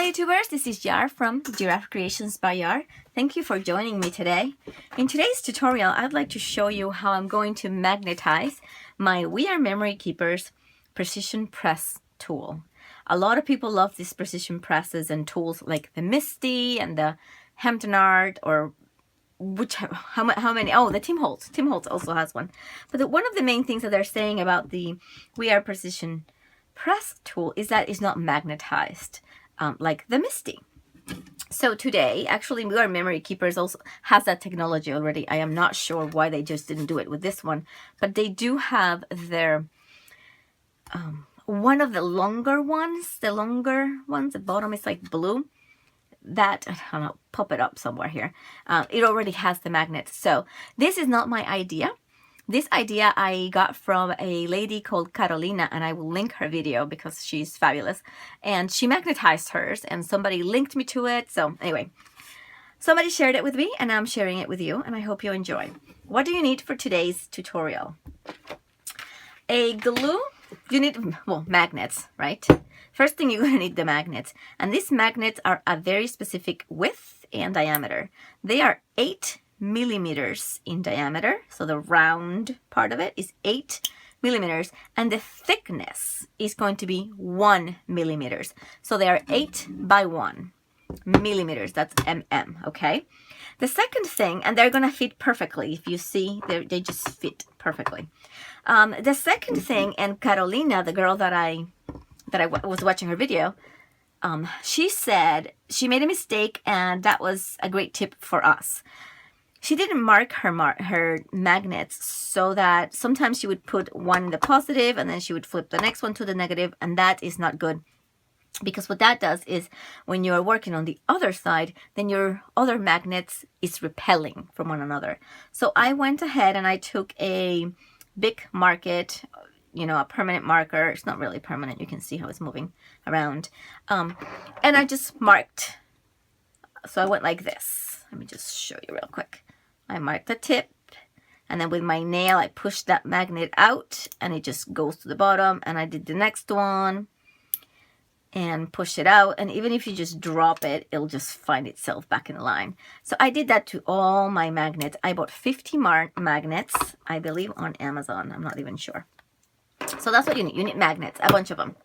Hi YouTubers, this is Yar from Giraffe Creations by Yar. Thank you for joining me today. In today's tutorial, I'd like to show you how I'm going to magnetize my WRMK Precision Press Tool. A lot of people love these precision presses and tools like the Misty and the Hampton Art, or how many? Oh, the Tim Holtz. Tim Holtz also has one. But one of the main things that they're saying about the WRMK Precision Press Tool is that it's not magnetized. Like the Misty. So today, actually, WRMK also has that technology already. I am not sure why they just didn't do it with this one, but they do have their one of the longer ones. The bottom is like blue. That, I don't know, pop it up somewhere here. It already has the magnet. So this is not my idea. This idea I got from a lady called Carolina, and I will link her video because she's fabulous. And she magnetized hers, and somebody linked me to it. So anyway, somebody shared it with me, and I'm sharing it with you, and I hope you enjoy. What do you need for today's tutorial? A glue. You need, well, magnets, right? First thing, you're going to need the magnets. And these magnets are a very specific width and diameter. They are 8 millimeters in diameter, so the round part of it is 8 millimeters, and the thickness is going to be 1 millimeters. So they are 8 by 1 millimeters. That's mm. Okay. The second thing, and they're gonna fit perfectly. If you see, they just fit perfectly. The second thing, and Carolina, the girl that I was watching her video, she said she made a mistake, and that was a great tip for us. She didn't mark her magnets, so that sometimes she would put one in the positive and then she would flip the next one to the negative, and that is not good, because what that does is when you're working on the other side, then your other magnets is repelling from one another. So I went ahead and I took a big market, you know, a permanent marker. It's not really permanent. You can see how it's moving around. And I just marked. So I went like this. Let me just show you real quick. I marked the tip, and then with my nail I pushed that magnet out, and it just goes to the bottom. And I did the next one and push it out, and even if you just drop it, it'll just find itself back in line. So I did that to all my magnets. I bought 50 magnets, I believe, on Amazon. I'm not even sure. So that's what you need. You need magnets, a bunch of them.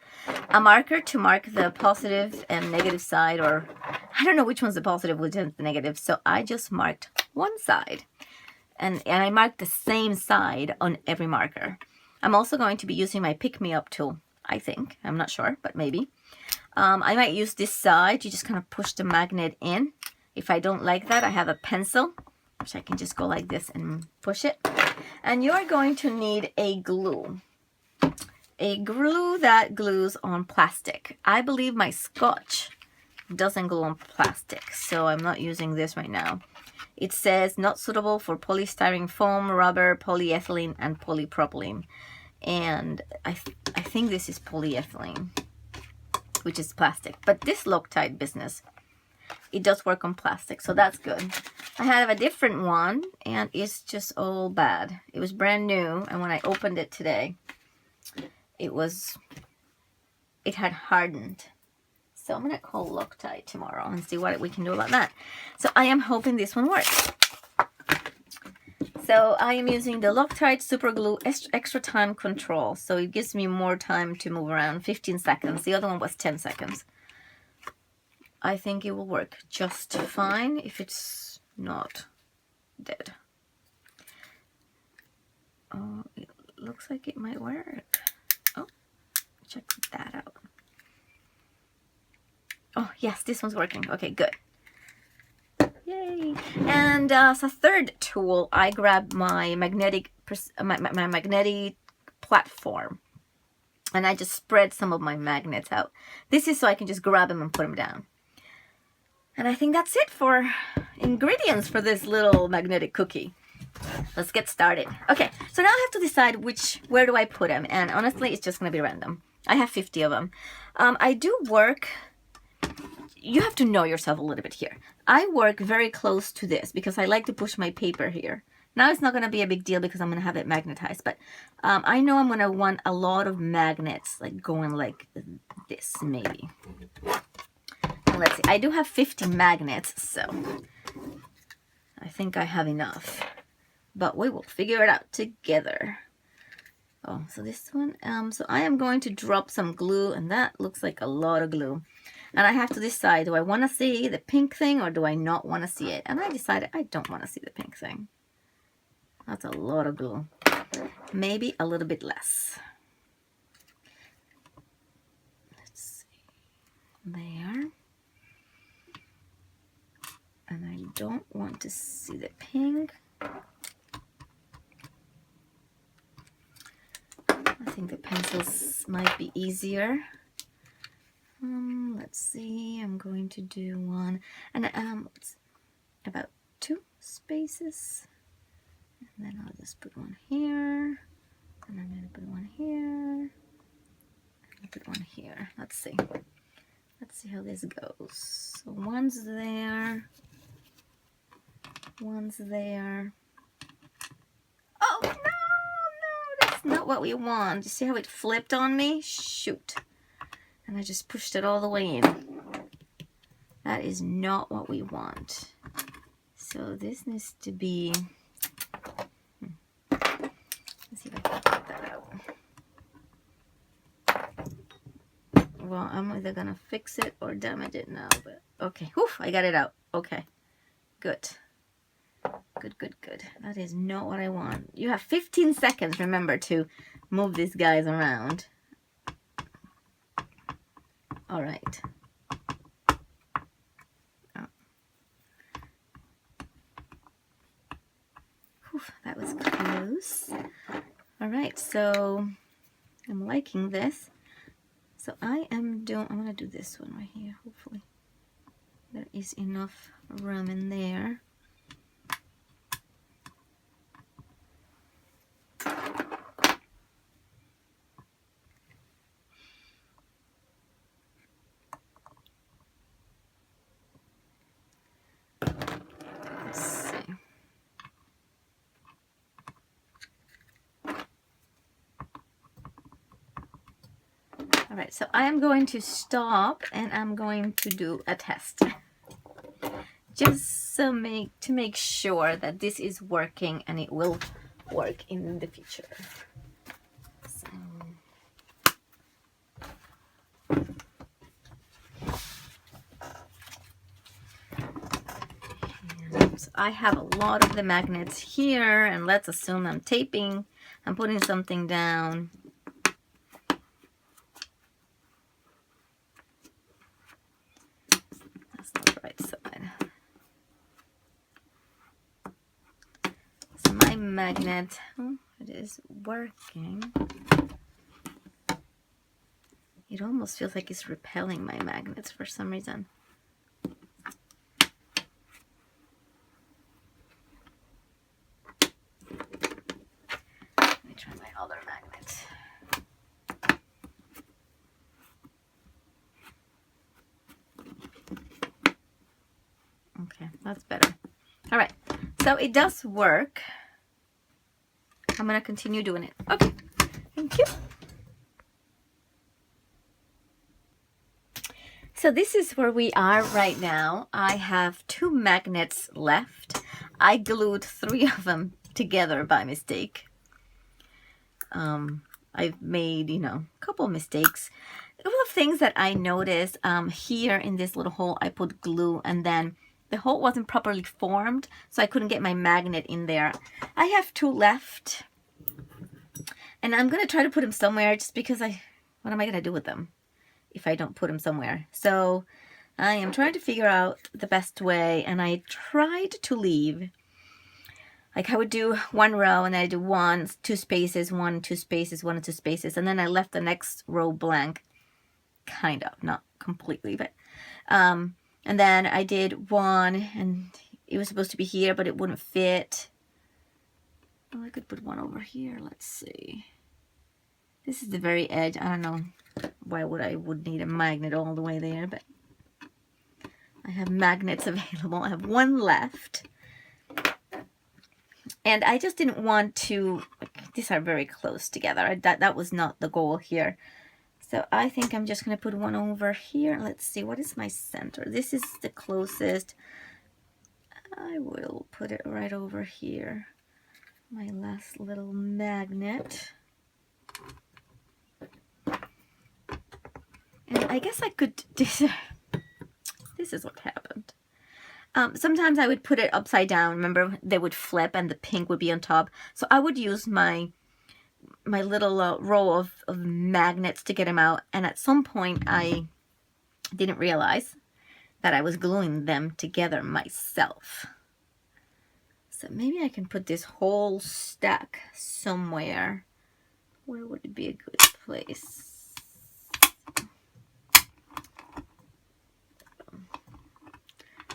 A marker to mark the positive and negative side, or I don't know which one's the positive, which one's the negative. So I just marked one side, and I marked the same side on every marker. I'm also going to be using my pick-me-up tool, I think. I'm not sure, but maybe. I might use this side. You just kind of push the magnet in. If I don't like that, I have a pencil, which I can just go like this and push it. And you're going to need a glue. A glue that glues on plastic. I believe my Scotch doesn't glue on plastic, so I'm not using this right now. It says not suitable for polystyrene foam, rubber, polyethylene, and polypropylene. And I think this is polyethylene, which is plastic. But this Loctite business, it does work on plastic, so that's good. I have a different one, and it's just all bad. It was brand new, and when I opened it today, it had hardened. So I'm going to call Loctite tomorrow and see what we can do about that. So I am hoping this one works. So I am using the Loctite Super Glue Extra Time Control. So it gives me more time to move around, 15 seconds. The other one was 10 seconds. I think it will work just fine if it's not dead. Oh, it looks like it might work. Oh, check that out. Oh, yes, this one's working. Okay, good. Yay. And as a third tool, I grabbed my magnetic platform, and I just spread some of my magnets out. This is so I can just grab them and put them down. And I think that's it for ingredients for this little magnetic cookie. Let's get started. Okay, so now I have to decide where do I put them, and honestly, it's just going to be random. I have 50 of them. I do work. You have to know yourself a little bit here. I work very close to this because I like to push my paper here. Now it's not going to be a big deal because I'm going to have it magnetized, but I know I'm going to want a lot of magnets, like going like this maybe. let's see, I do have 50 magnets, so I think I have enough, but we will figure it out together. Oh, so this one, so I am going to drop some glue, and that looks like a lot of glue. And I have to decide, do I want to see the pink thing or do I not want to see it? And I decided I don't want to see the pink thing. That's a lot of glue. Maybe a little bit less. Let's see. There. And I don't want to see the pink. I think the pencils might be easier. Let's see, I'm going to do one, and about 2 spaces, and then I'll just put one here, and I'm going to put one here, and put one here. Let's see how this goes. So one's there, one's there. Oh no, that's not what we want. You see how it flipped on me? Shoot. And I just pushed it all the way in. That is not what we want. So this needs to be, let's see if I can get that out. Well, I'm either gonna fix it or damage it now, but okay. Whew, I got it out. Okay, good. Good. That is not what I want. You have 15 seconds, remember, to move these guys around. All right. Oh. Whew, that was close. All right, so I'm liking this. So I'm gonna do this one right here. Hopefully there is enough room in there. All right, so I am going to stop and I'm going to do a test. Just to make sure that this is working and it will work in the future. So I have a lot of the magnets here, and let's assume I'm taping. I'm putting something down. That's not the right side. So my magnet, it is working. It almost feels like it's repelling my magnets for some reason. Let me try my other magnet. Okay, that's better. All right, so it does work. I'm gonna continue doing it. Okay, thank you. So this is where we are right now. I have 2 magnets left. I glued 3 of them together by mistake. I've made, a couple of mistakes. A couple of things that I noticed here in this little hole, I put glue and then the hole wasn't properly formed, so I couldn't get my magnet in there. I have 2 left, and I'm going to try to put them somewhere just because what am I going to do with them if I don't put them somewhere? So I am trying to figure out the best way, and I tried to leave, like I would do 1 row and then I do 1, 2 spaces, 1, 2 spaces, 1 and 2 spaces, and then I left the next row blank, kind of, not completely, but and then I did 1 and it was supposed to be here, but it wouldn't fit. Oh, I could put 1 over here. Let's see. This is the very edge. I don't know why I would need a magnet all the way there, but I have magnets available. I have 1 left. And I just didn't want to, these are very close together. That was not the goal here. So I think I'm just going to put one over here. Let's see, what is my center? This is the closest. I will put it right over here. My last little magnet. And I guess I could, this is what happened. Sometimes I would put it upside down. Remember, they would flip and the pink would be on top. So I would use my little row of magnets to get them out. And at some point, I didn't realize that I was gluing them together myself. So maybe I can put this whole stack somewhere. Where would it be a good place?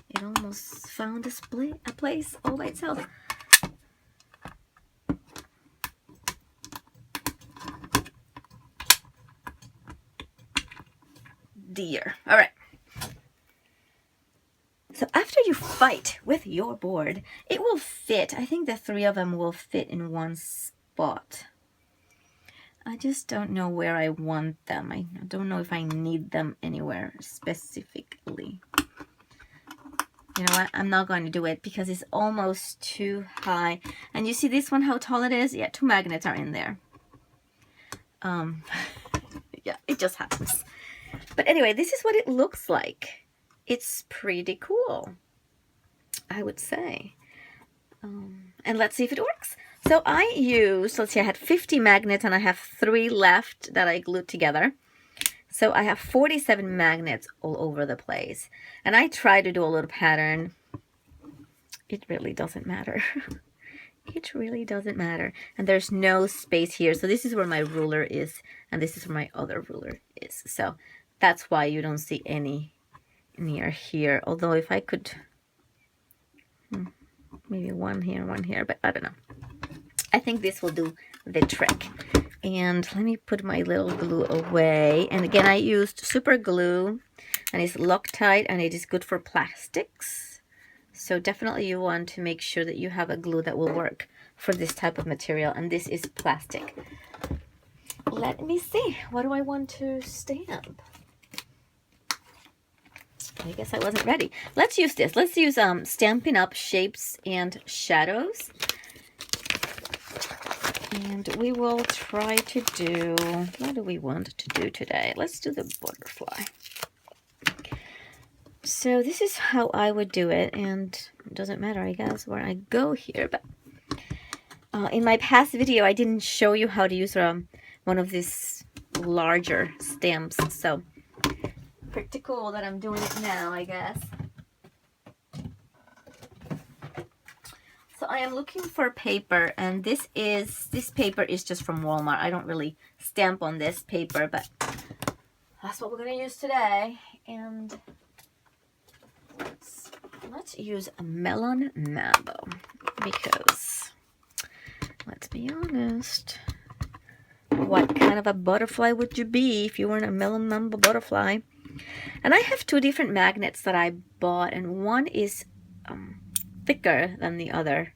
It almost found a place all by itself. Dear. All right. So after you fight with your board, it will fit. I think the 3 of them will fit in one spot. I just don't know where I want them. I don't know if I need them anywhere specifically. You know what? I'm not going to do it because it's almost too high. And you see this one, how tall it is? Yeah, 2 magnets are in there. Yeah, it just happens. But anyway, this is what it looks like. It's pretty cool, I would say. And let's see if it works. So I used, let's see, I had 50 magnets and I have 3 left that I glued together. So I have 47 magnets all over the place. And I try to do a little pattern. It really doesn't matter. It really doesn't matter. And there's no space here. So this is where my ruler is. And this is where my other ruler is. So that's why you don't see any near here. Although if I could, maybe one here, but I don't know. I think this will do the trick. And let me put my little glue away. And again, I used super glue and it's Loctite and it is good for plastics. So definitely you want to make sure that you have a glue that will work for this type of material. And this is plastic. Let me see. What do I want to stamp? I guess I wasn't ready. Let's use this. Let's use Stampin' Up! Shapes and Shadows. And we will try to do, what do we want to do today? Let's do the butterfly. So this is how I would do it, and it doesn't matter, I guess, where I go here. But in my past video, I didn't show you how to use one of these larger stamps. So pretty cool that I'm doing it now, I guess. So I am looking for paper, and this paper is just from Walmart. I don't really stamp on this paper, but that's what we're going to use today. And let's use a Melon Mambo, because let's be honest, what kind of a butterfly would you be if you weren't a Melon Mambo butterfly? And I have 2 different magnets that I bought, and one is thicker than the other,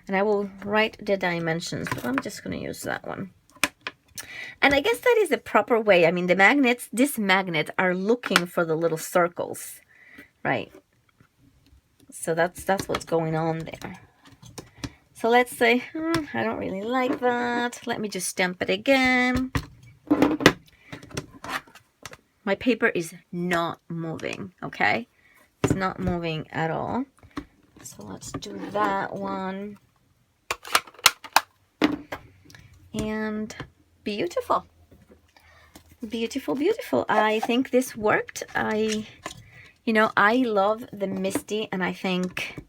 and I will write the dimensions, but I'm just going to use that one. And I guess that is the proper way. I mean, the magnets, these magnets are looking for the little circles, right? So that's what's going on there. So let's say, I don't really like that. Let me just stamp it again. My paper is not moving, okay? It's not moving at all. So let's do that one. And beautiful. Beautiful, beautiful. I think this worked. I love the Misty, and I think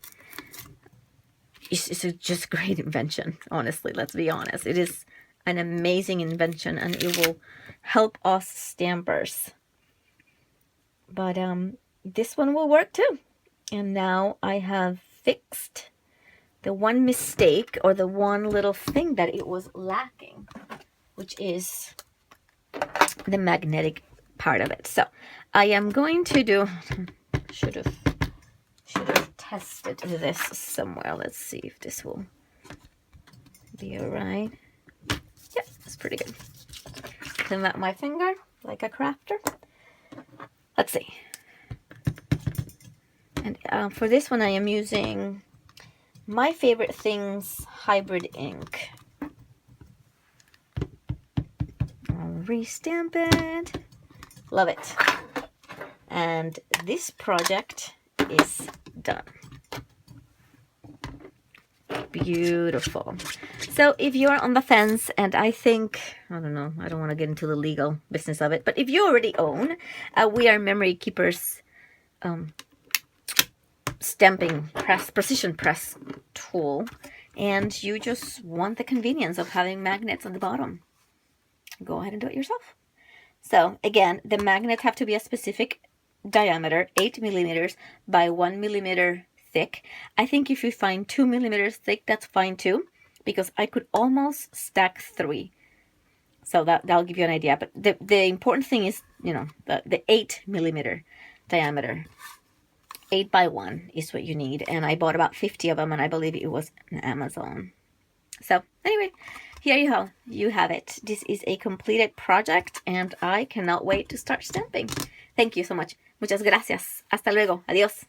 it's a just great invention, honestly. Let's be honest. It is an amazing invention, and it will help us stampers. But this one will work too. And now I have fixed the one mistake, or the one little thing that it was lacking, which is the magnetic part of it. So I am going to do, should have tested this somewhere. Let's see if this will be all right. Yeah, that's pretty good. Clean out my finger. like a crafter. Let's see. And for this one, I am using My Favorite Things Hybrid ink. I'll restamp it. Love it. And this project is done. Beautiful. So if you're on the fence, and I think, I don't know, I don't want to get into the legal business of it, but if you already own a We Are Memory Keepers stamping press, precision press tool, and you just want the convenience of having magnets on the bottom, go ahead and do it yourself. So again, the magnets have to be a specific diameter, 8 millimeters by 1 millimeter thick. I think if you find 2 millimeters thick, that's fine too, because I could almost stack 3. So that'll give you an idea. But the important thing is, you know, the 8 millimeter diameter. 8 by 1 is what you need. And I bought about 50 of them, and I believe it was on Amazon. So anyway, here you go. You have it. This is a completed project, and I cannot wait to start stamping. Thank you so much. Muchas gracias. Hasta luego. Adiós.